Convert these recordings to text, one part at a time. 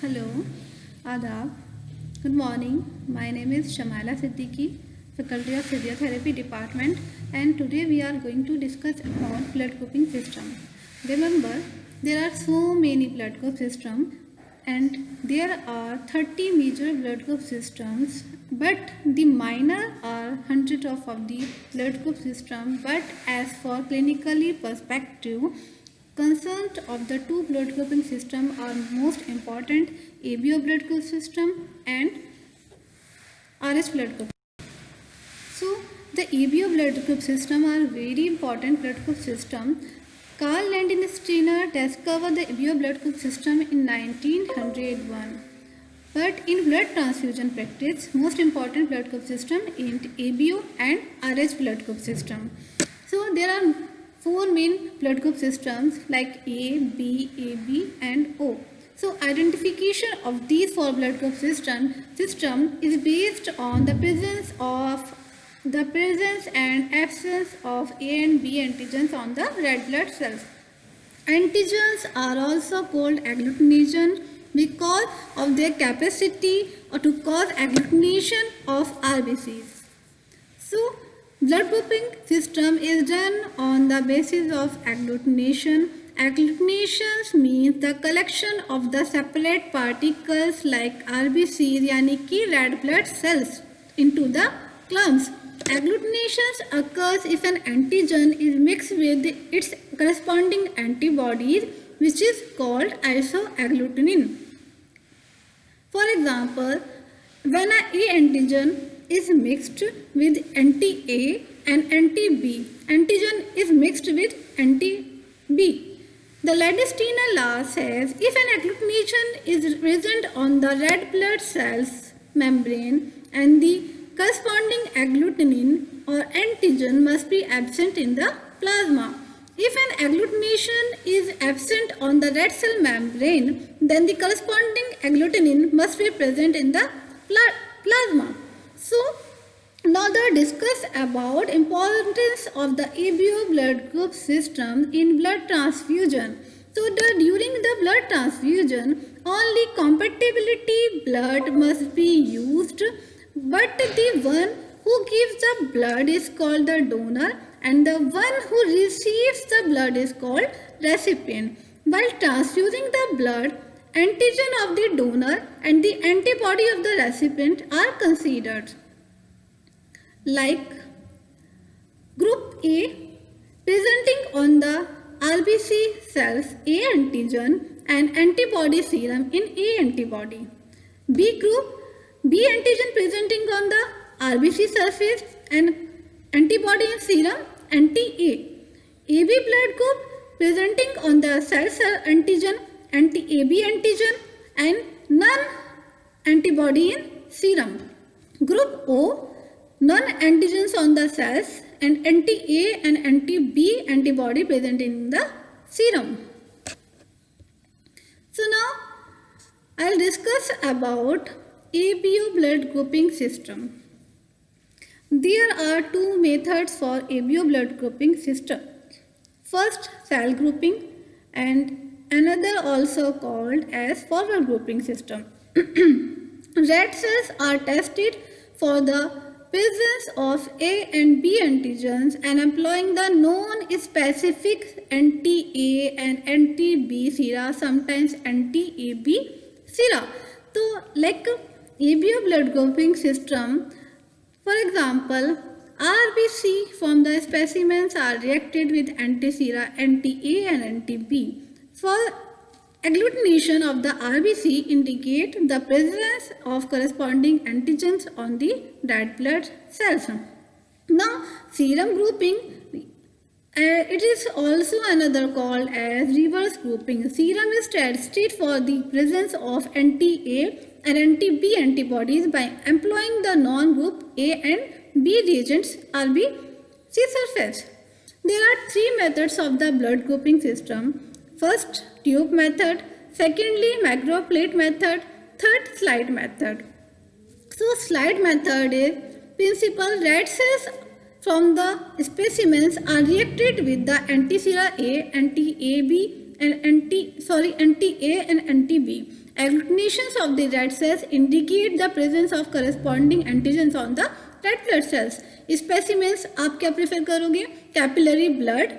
Hello, Adab. Good morning. My name is Shamala Siddiqui, Faculty of Physiotherapy Department, and today we are going to discuss about blood grouping system. Remember, there are so many blood group systems, and there are 30 major blood group systems, but the minor are hundreds of the blood group system. But as for clinically perspective, concerns of the two blood grouping system are most important: ABO blood group system and RH blood group. So the ABO blood group system are very important blood group system. Carl Landsteiner discovered the ABO blood group system in 1901. But in blood transfusion practice, most important blood group system is ABO and RH blood group system. So there are four main blood group systems like A, B, AB and O. So identification of these four blood group system is based on the presence and absence of A and B antigens on the red blood cells. Antigens are also called agglutination because of their capacity to cause agglutination of RBCs. So, blood grouping system is done on the basis of agglutination. Agglutinations means the collection of the separate particles like RBCs यानी कि red blood cells into the clumps. Agglutinations occurs if an antigen is mixed with its corresponding antibodies, which is called isoagglutinin. For example, when an A antigen is mixed with anti-A and anti-B, antigen is mixed with anti-B. The Landsteiner law says if an agglutination is present on the red blood cells membrane and the corresponding agglutinin or antigen must be absent in the plasma. If an agglutination is absent on the red cell membrane, then the corresponding agglutinin must be present in the plasma. So, now discuss about importance of the ABO blood group system in blood transfusion. So, during the blood transfusion, only compatibility blood must be used, but the one who gives the blood is called the donor and the one who receives the blood is called recipient. While transfusing the blood, antigen of the donor and the antibody of the recipient are considered. Like group A presenting on the RBC cells A antigen and antibody serum in A antibody. B group B antigen presenting on the RBC surface and antibody in serum anti-A. AB blood group presenting on the cell antigen anti-AB antigen and non-antibody in serum. Group O non-antigens on the cells and anti-A and anti-B antibody present in the serum. So now I'll discuss about ABO blood grouping system. There are two methods for ABO blood grouping system. First, cell grouping and another also called as forward grouping system. Red cells are tested for the presence of A and B antigens and employing the non-specific anti-A and anti-B sera, sometimes anti-AB sera. So, like ABO blood grouping system, for example, RBC from the specimens are reacted with anti-sera, anti-A and anti-B. For agglutination of the RBC indicate the presence of corresponding antigens on the red blood cells. Now, serum grouping, it is also another called as reverse grouping. Serum is tested for the presence of anti-A and anti-B antibodies by employing the non-group A and B reagents RBC surface. There are three methods of the blood grouping system. First, tube method, secondly, macroplate method, third, slide method. So, slide method is principal red cells from the specimens are reacted with the anti-sera A, anti-AB and anti-A and anti-B. agglutinations of the red cells indicate the presence of corresponding antigens on the red blood cells. Specimens आप क्या prefer करोगे? Capillary blood,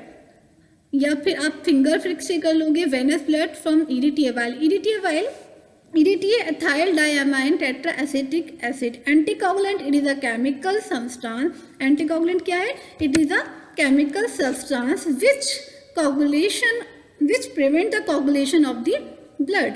या फिर आप finger prick से कर लोगे venous blood from EDTA vial. EDTA ethyl diamine tetraacetic acid anticoagulant. It is a chemical substance. Anticoagulant क्या है? It is a chemical substance which prevent the coagulation of the blood.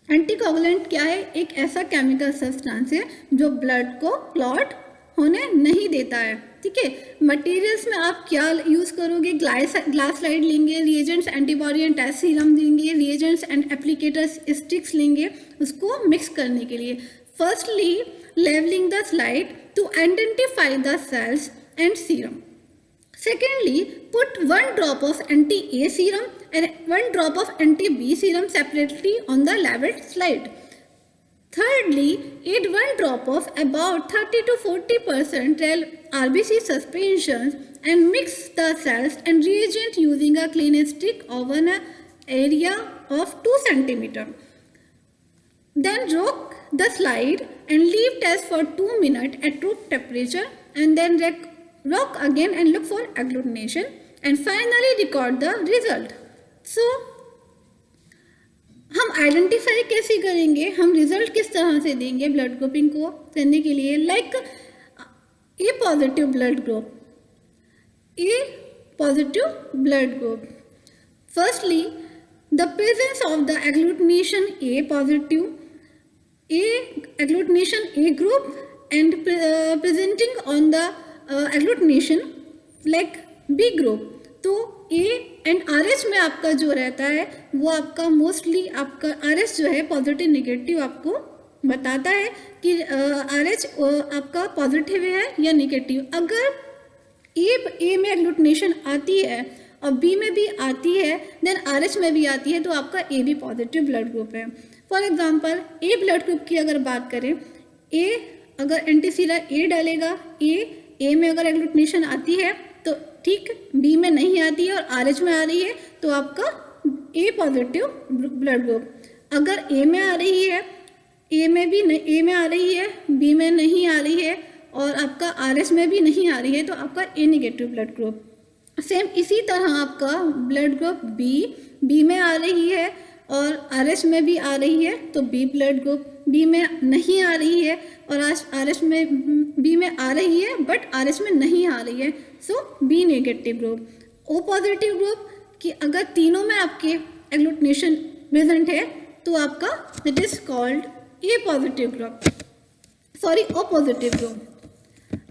Anticoagulant क्या है? एक ऐसा chemical substance है जो blood को clot होने नहीं देता है. ठीक है. मटेरियल्स में आप क्या यूज़ करोगे? ग्लास स्लाइड लेंगे, reagents antibody and test serum लेंगे, रिएजेंट्स एंड एप्लीकेटर्स स्टिक्स लेंगे उसको मिक्स करने के लिए. Firstly labelling the slide to identify the cells and serum. Secondly, put 1 drop of anti-A serum and 1 drop of anti-B serum separately on the labeled slide. Thirdly, add 1 drop of about 30 to 40% RBC suspensions and mix the cells and reagent using a clean stick over an area of 2 cm. Then rock the slide and leave test for 2 minutes at room temperature and then rock again and look for agglutination and finally record the result. So हम identify कैसे करेंगे? हम result किस तरह से देंगे blood grouping को करने के लिए? Like A positive blood group, A positive blood group. Firstly the presence of the agglutination A positive, A agglutination A group and presenting on the agglutination like B group. तो A and RH में आपका जो रहता है वो आपका mostly आपका RH जो है पॉजिटिव नेगेटिव आपको बताता है कि RH आपका पॉजिटिव है या नेगेटिव. अगर ए में एग्लूटिनेशन आती है और बी में भी आती है देन RH में भी आती है तो आपका ए भी पॉजिटिव ब्लड ग्रुप है. For example A blood group की अगर बात करें, ए अगर एंटीसीलर ए डालेगा, ए में अगर एग्लूटिनेशन आती है तो ठीक, बी में नहीं आती है और RH में आ रही है तो आपका ए पॉजिटिव ब्लड ग्रुप. अगर ए में आ रही है, ए में आ रही है, बी में नहीं आ रही है और आपका RH में भी नहीं आ रही है तो आपका ए नेगेटिव ब्लड ग्रुप. सेम इसी तरह आपका ब्लड ग्रुप बी में आ रही है और RH में भी आ रही है तो बी ब्लड ग्रुप. बी में नहीं आ रही है और RH में बी में आ रही है बट RH में नहीं आ रही है so B negative group. O positive group कि अगर तीनों में आपके एग्लूटिनेशन प्रेजेंट है तो आपका that is called A positive group, sorry O positive group.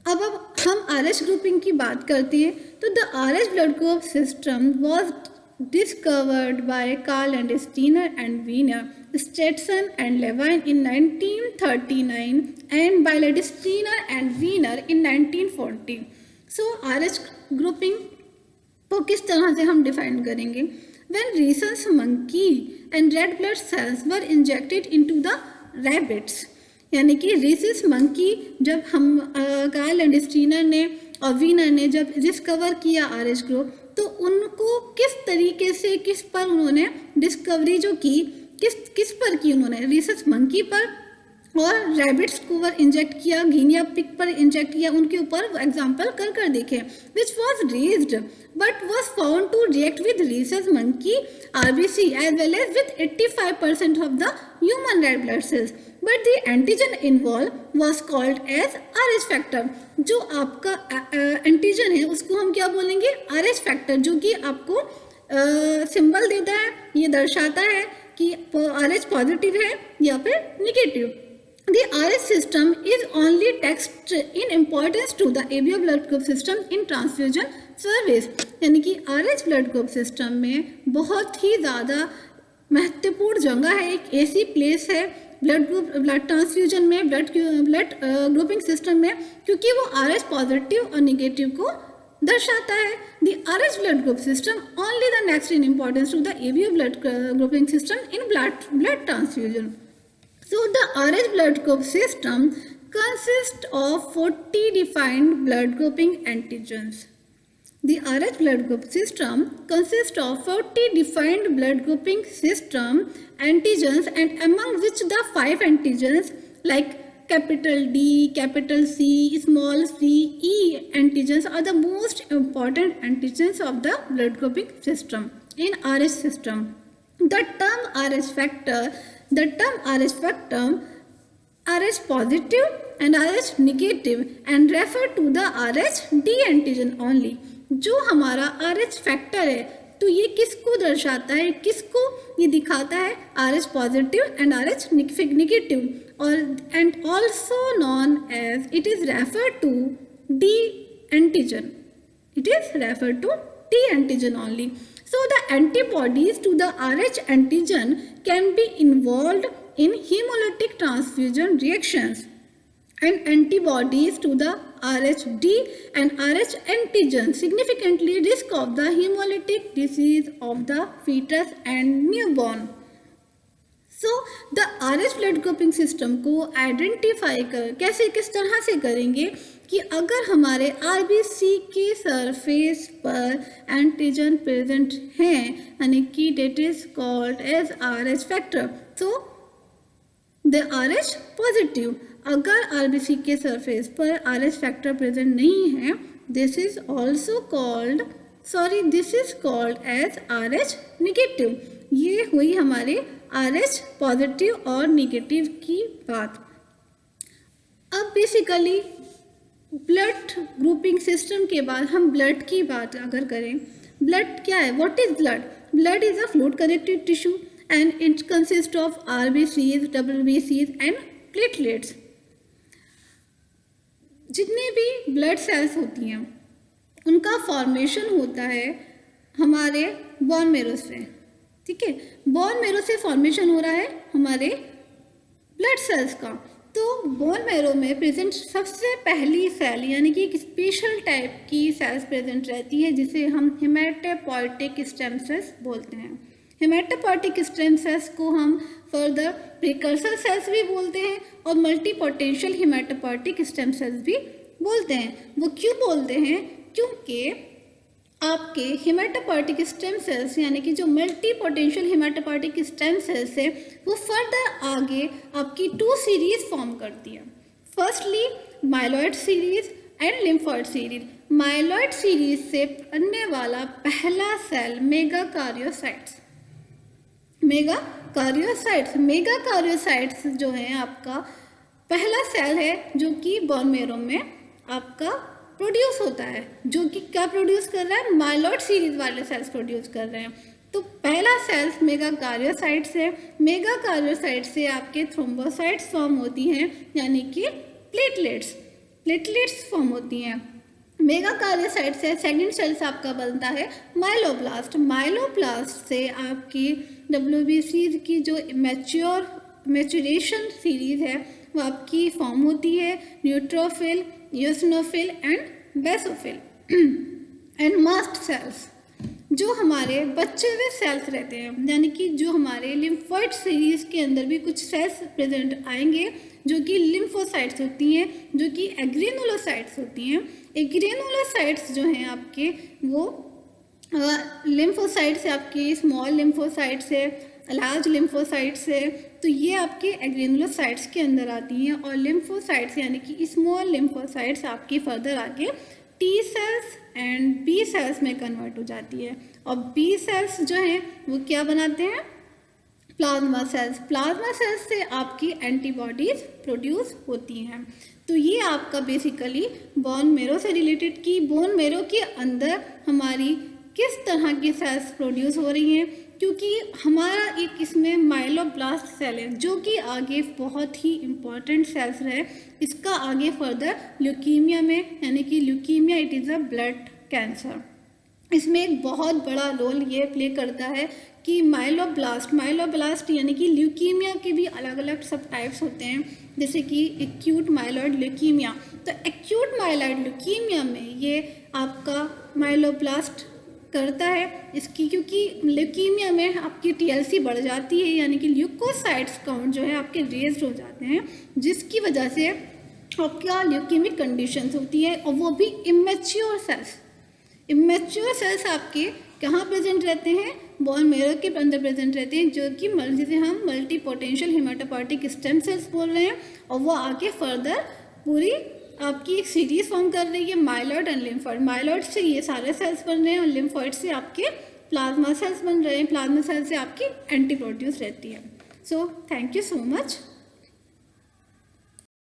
अब हम RH ग्रुपिंग की बात करते हैं तो the RH blood group system was discovered by Karl and Steiner and Wiener, Stetson and Levine in 1939 and by Steiner and Wiener in 1940. So RH grouping को किस तरह से हम डिफाइन करेंगे? When rhesus monkey and red blood cells were injected into the rabbits, यानी कि rhesus monkey जब हम कार्ल एंड स्टीनर ने और वीनर ने जब डिस्कवर किया RH ग्रुप तो उनको किस तरीके से किस पर उन्होंने डिस्कवरी जो की किस पर की? उन्होंने rhesus monkey पर और रैबिट्स को पर इंजेक्ट किया, गिनिया पिग पर इंजेक्ट किया, उनके ऊपर एग्जाम्पल कर देखे which was raised but was found to react with rhesus monkey RBC as well as with 85% of the human red blood cells but the antigen involve was called as RH factor. जो आपका antigen है उसको हम क्या बोलेंगे? RH factor, जो कि आपको सिंबल देता है, ये दर्शाता है कि RH पॉजिटिव है या फिर negative. The RH system is only next in importance to the ABO blood group system in transfusion service. यानी कि RH blood group system में बहुत ही ज़्यादा महत्वपूर्ण जगह है, एक ऐसी प्लेस है ब्लड ट्रांसफ्यूजन में, ब्लड ग्रुपिंग सिस्टम में, क्योंकि वो RH पॉजिटिव और नेगेटिव को दर्शाता है. The RH blood group system only the next in importance to the ABO blood grouping system in blood transfusion. So the RH blood group system consists of 40 defined blood grouping antigens. The RH blood group system consists of 40 defined blood grouping system antigens, and among which the 5 antigens like capital D, capital C, small c, E antigens are the most important antigens of the blood grouping system. In RH system, the term RH positive and RH negative and refer to the RH D antigen only. जो हमारा RH factor है तो ये किसको दर्शाता है, किसको ये दिखाता है, RH positive and RH negative, और and also known as it is refer to D antigen. It is referred to D antigen only. So the antibodies to the RH antigen can be involved in hemolytic transfusion reactions, and antibodies to the RHD and RH antigen significantly risk of the hemolytic disease of the fetus and newborn. So the RH blood grouping system को identify किस तरह से करेंगे कि अगर हमारे RBC के surface पर एंटीजन प्रेजेंट हैं, यानी कि that is called as RH factor, तो द RH पॉजिटिव, अगर RBC के सरफेस पर RH फैक्टर प्रेजेंट नहीं है, this is called as RH negative. ये हुई हमारे RH पॉजिटिव और नेगेटिव की बात. अब बेसिकली ब्लड ग्रुपिंग सिस्टम के बाद हम ब्लड की बात अगर करें, ब्लड क्या है, what is blood? Blood is a fluid connected tissue and it consist of RBCs, WBCs and platelets. जितने भी ब्लड सेल्स होती हैं उनका फॉर्मेशन होता है हमारे बोन मैरो से. ठीक है, बोन मैरो से फॉर्मेशन हो रहा है हमारे ब्लड सेल्स का. तो बोन मैरो में प्रेजेंट सबसे पहली सेल यानी कि एक स्पेशल टाइप की सेल्स प्रेजेंट रहती है जिसे हम हेमेटोपोइटिक स्टेम सेल्स बोलते हैं. हेमेटोपोइटिक स्टेम सेल्स को हम फर्दर प्रिकर्सर सेल्स भी बोलते हैं और मल्टीपोटेंशियल हेमेटोपोइटिक स्टेम सेल्स भी बोलते हैं. वो क्यों बोलते हैं? क्योंकि आपके हेमेटोपोइटिक स्टेम सेल्स यानी कि जो multi potential haematopoietic stem cells है वो फर्दर आगे आपकी 2 सीरीज फॉर्म करती है. Firstly myeloid series and lymphoid series. Myeloid series से बनने वाला पहला सेल मेगाकार्योसाइट्स. मेगाकार्योसाइट्स जो है आपका पहला सेल है जो कि बोन मैरो में आपका प्रोड्यूस होता है, जो कि क्या प्रोड्यूस कर रहा है, माइलॉइड सीरीज वाले सेल्स प्रोड्यूस कर रहे हैं. तो पहला सेल्स मेगाकार्योसाइट्स है. मेगाकार्योसाइट से आपके थ्रोम्बोसाइट्स फॉर्म होती हैं यानी कि प्लेटलेट्स फॉर्म होती हैं. मेगाकार्योसाइट से सेकंड सेल्स आपका बनता है माइलोब्लास्ट से आपकी WBCs की जो मैच्योरेशन सीरीज है वो आपकी फॉर्म होती है. Neutrophil, eosinophil and basophil and mast cells जो हमारे बच्चे हुए सेल्स रहते हैं, यानी कि जो हमारे लिम्फोइड सीरीज के अंदर भी कुछ सेल्स प्रेजेंट आएंगे जो कि लिम्फोसाइट्स होती हैं, जो कि एग्रेनुलोसाइट्स होती हैं. एग्रेनुलोसाइट्स जो हैं आपके वो लिम्फोसाइट्स है, आपकी स्मॉल लिम्फोसाइट्स है, लार्ज लिम्फोसाइट्स है. तो ये आपके एग्रेनुलोसाइट्स के अंदर आती हैं और लिम्फोसाइट्स यानी कि स्मॉल लिम्फोसाइट्स आपकी फर्दर आगे T cells and B cells में कन्वर्ट हो जाती है. और B सेल्स जो हैं वो क्या बनाते हैं, प्लाज्मा सेल्स से आपकी एंटीबॉडीज प्रोड्यूस होती हैं. तो ये आपका बेसिकली बोन मैरो से रिलेटेड कि बोन मैरो के अंदर हमारी किस तरह की सेल्स प्रोड्यूस हो रही हैं, क्योंकि हमारा एक इसमें माइलोब्लास्ट सेल है जो कि आगे बहुत ही इम्पॉर्टेंट सेल्स रहे. इसका आगे फर्दर ल्यूकीमिया में यानी कि leukaemia it is a blood cancer, इसमें एक बहुत बड़ा रोल ये प्ले करता है कि माइलोब्लास्ट यानी कि ल्यूकीमिया के भी अलग अलग सब टाइप्स होते हैं, जैसे कि एक्यूट माइलॉइड ल्यूकीमिया. तो एक्यूट माइलॉइड ल्यूकीमिया में ये आपका माइलोब्लास्ट करता है इसकी, क्योंकि ल्यूकीमिया में आपकी TLC बढ़ जाती है यानी कि ल्यूकोसाइट्स काउंट जो है आपके रेज्ड हो जाते हैं, जिसकी वजह से आपका ल्यूकीमिक कंडीशंस होती है और वो भी इमेच्योर सेल्स. इमेच्योर सेल्स आपके कहाँ प्रेजेंट रहते हैं, बोन मैरो के अंदर प्रेजेंट रहते हैं, जो कि जिसे हम मल्टी पोटेंशियल हेमाटोपोइएटिक स्टेम सेल्स बोल रहे हैं, और वो आगे फर्दर पूरी आपकी एक सीरीज फॉर्म कर रही है माइलॉइड एंड लिम्फॉइड। माइलॉइड से ये सारे सेल्स बन रहे हैं और लिम्फॉइड से आपके प्लाज्मा सेल्स बन रहे हैं। प्लाज्मा सेल से आपकी एंटी प्रोड्यूस रहती है। So thank you so much.